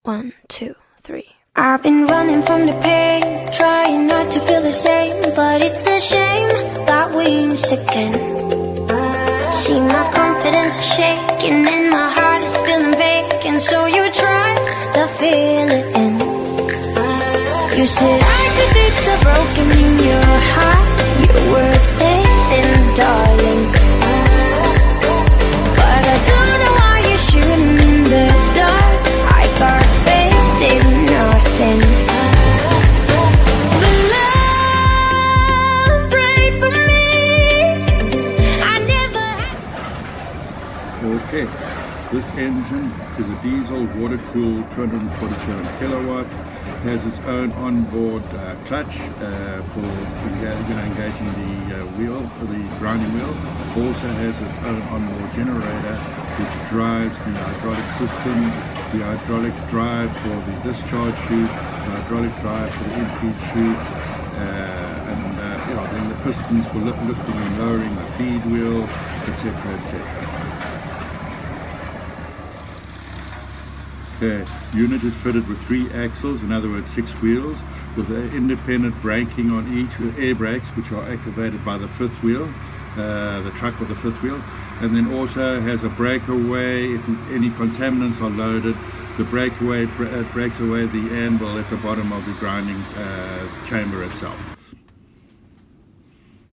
1, 2, 3. I've been running from the pain, trying not to feel the same, but it's a shame that we miss again. See, my confidence is shaking and my heart is feeling vacant, so you try to fill it in. You said I could be so broken in your heart, your words saying, darling, but I don't know why you're shooting in the dark. I got faith in nothing, but love, pray for me. I never Okay, this engine is a diesel water-cooled 247 kilowatt, has its own onboard clutch for engaging the wheel, the grinding wheel. Also has its own onboard generator which drives the hydraulic system, the hydraulic drive for the discharge chute, the hydraulic drive for the in-feed chute, and then the pistons for lifting and lowering the feed wheel, etc., etc. The unit is fitted with 3 axles, in other words 6 wheels, with independent braking on each, with air brakes which are activated by the 5th wheel, the truck with the 5th wheel, and then also has a breakaway. If any contaminants are loaded, the breakaway breaks away the anvil at the bottom of the grinding chamber itself.